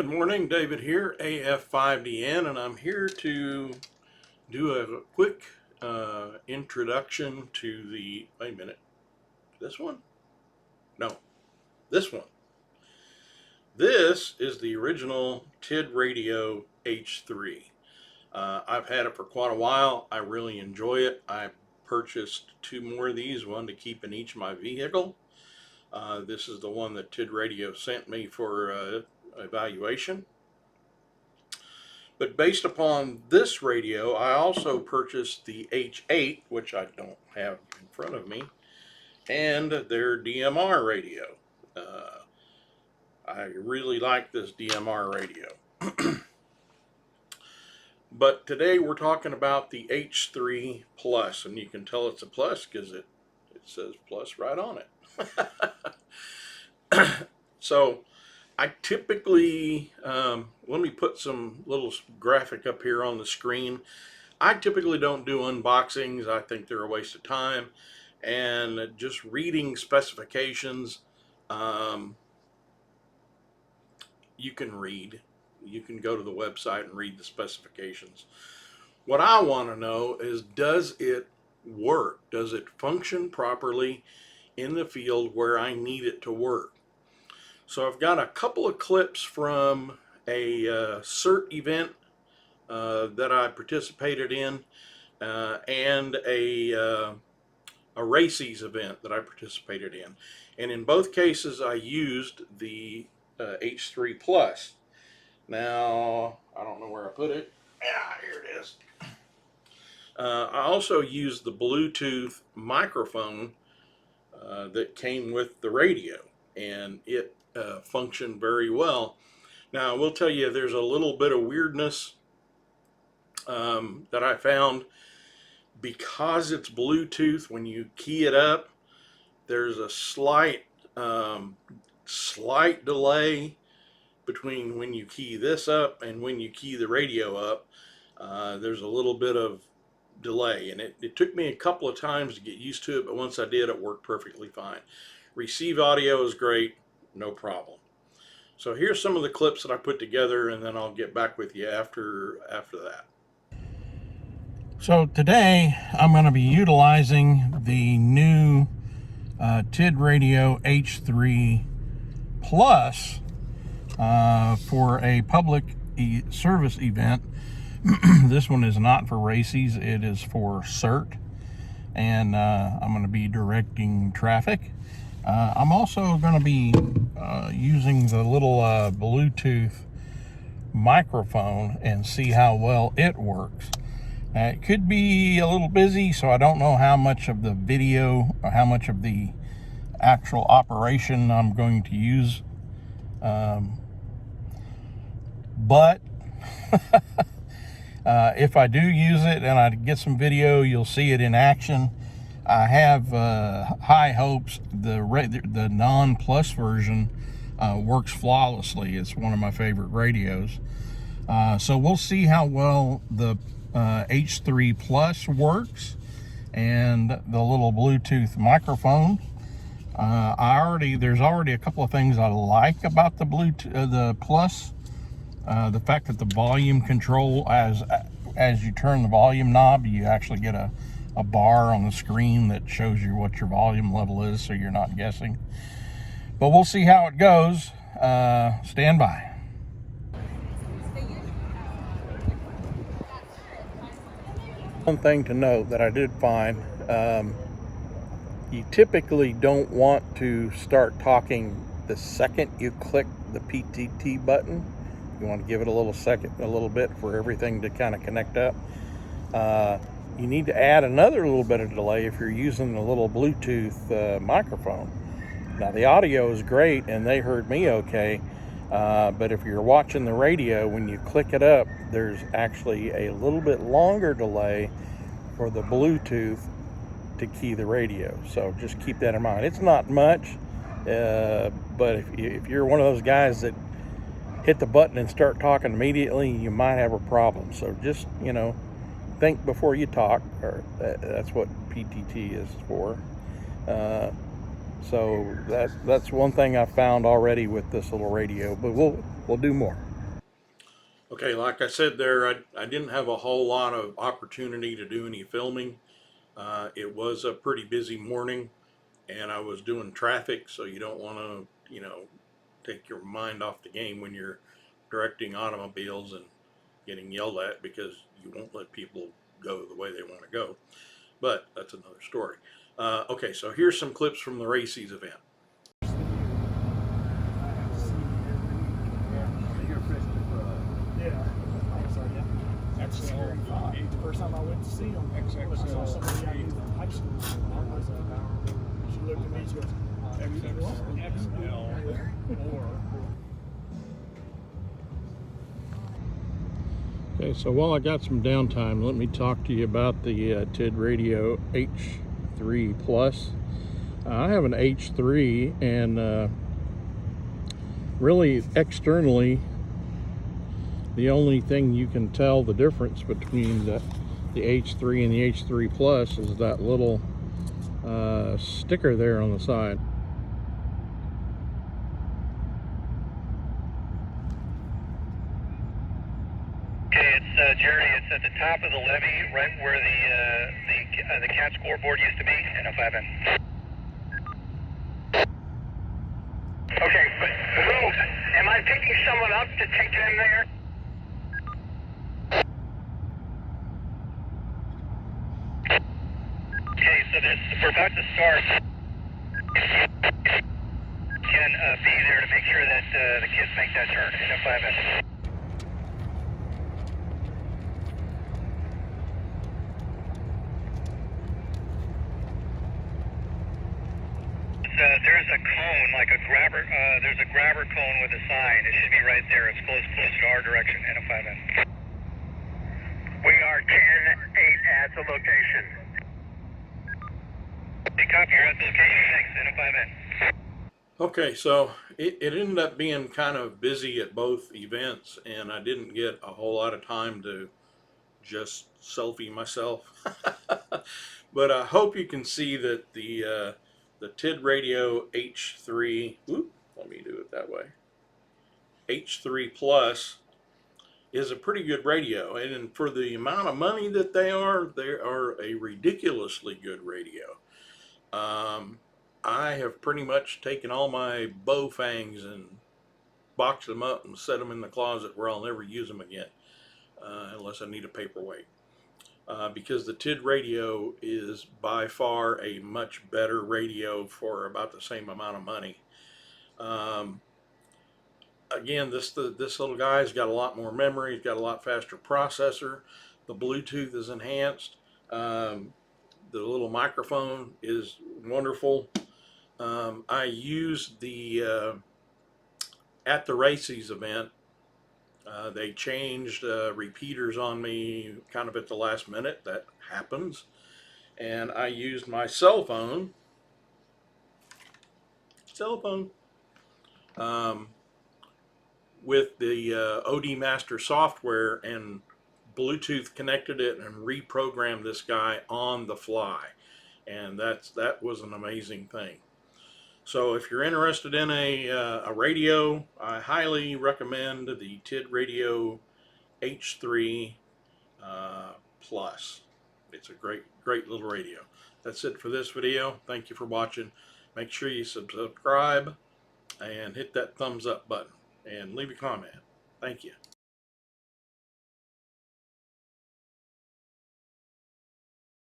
Good morning, David here, AF5DN, and I'm here to do a quick introduction to the, wait a minute, this one? No, this one. This is the original TIDRADIOH3. I've had it for quite a while. I really enjoy it. I purchased two more of these, one to keep in each of my vehicle. This is the one that TIDRadio sent me for evaluation. But based upon this radio, I also purchased the H8, which I don't have in front of me, and their DMR radio. I really like this DMR radio. But today we're talking about the H3 Plus, and you can tell it's a plus because it says plus right on it. So I typically, let me put some little graphic up here on the screen. I typically don't do unboxings. I think they're a waste of time. And just reading specifications, you can read. You can go to the website and read the specifications. What I want to know is, does it work? Does it function properly in the field where I need it to work? So I've got a couple of clips from a CERT event that I participated in and a RACES event that I participated in. And in both cases I used the H3 Plus. Now, I don't know where I put it. Yeah, here it is. I also used the Bluetooth microphone that came with the radio, and it functioned very well. Now, I will tell you, there's a little bit of weirdness that I found because it's Bluetooth. When you key it up, there's a slight delay between when you key this up and when you key the radio up. There's a little bit of delay, and it took me a couple of times to get used to it, but once I did, it worked perfectly fine. Receive audio is great, no problem. So here's some of the clips that I put together, and then I'll get back with you after that. So today I'm going to be utilizing the new TIDRadio H3Plus for a public service event. This one is not for RACES, it is for CERT, and I'm going to be directing traffic. I'm also going to be using the little Bluetooth microphone and see how well it works. It could be a little busy, so I don't know how much of the video or how much of the actual operation I'm going to use. But if I do use it and I get some video, you'll see it in action. I have high hopes. The non-plus version works flawlessly. It's one of my favorite radios. So we'll see how well the H3 Plus works and the little Bluetooth microphone. There's already a couple of things I like about the the Plus. The fact that the volume control, as you turn the volume knob, you actually get a bar on the screen that shows you what your volume level is, so you're not guessing. But we'll see how it goes. Stand by. One thing to note that I did find, you typically don't want to start talking the second you click the PTT button. You want to give it a little bit for everything to kind of connect up. You need to add another little bit of delay if you're using the little Bluetooth microphone. Now the audio is great and they heard me okay, but if you're watching the radio, when you click it up, there's actually a little bit longer delay for the Bluetooth to key the radio. So just keep that in mind. It's not much, but if you're one of those guys that hit the button and start talking immediately, you might have a problem. So just, think before you talk, or that's what PTT is for. So that's one thing I found already with this little radio, but we'll do more. Okay, like I said there, I didn't have a whole lot of opportunity to do any filming. It was a pretty busy morning, and I was doing traffic, so you don't want to, take your mind off the game when you're directing automobiles and getting yelled at because you won't let people go the way they want to go. But that's another story. Okay, so here's some clips from the RACES event. That's scary. The first time I went to see them, I saw somebody I knew from high school. She looked at me and she goes, Okay, so while I got some downtime, let me talk to you about the TIDRADIOH3Plus. I have an H3, and really externally, the only thing you can tell the difference between the H3 and the H3 Plus is that little sticker there on the side. Okay, it's Jerry. It's at the top of the levee, right where the cat scoreboard used to be, and a 5N. Okay, but Rose, am I picking someone up to take them there? Okay, so we're about to start. Can be there to make sure that the kids make that turn in a 5N. There's a cone, like a grabber. There's a grabber cone with a sign. It should be right there. It's close to our direction, N5N. We are 10-8 at the location. Hey, copy. You're at the location. Thanks, N5N. Okay, so it ended up being kind of busy at both events, and I didn't get a whole lot of time to just selfie myself. But I hope you can see that the TIDRADIOH3, let me do it that way, H3 Plus is a pretty good radio, and for the amount of money that they are a ridiculously good radio. I have pretty much taken all my Bowfangs and boxed them up and set them in the closet where I'll never use them again, unless I need a paperweight. Because the TID radio is by far a much better radio for about the same amount of money. Again, this little guy's got a lot more memory. He's got a lot faster processor. The Bluetooth is enhanced. The little microphone is wonderful. I used at the RACES event. They changed repeaters on me kind of at the last minute. That happens. And I used my cell phone with the OD Master software and Bluetooth connected it and reprogrammed this guy on the fly. And that was an amazing thing. So if you're interested in a radio, I highly recommend the TIDRADIOH3 Plus. It's a great little radio. That's it for this video. Thank you for watching. Make sure you subscribe and hit that thumbs up button and leave a comment. Thank you.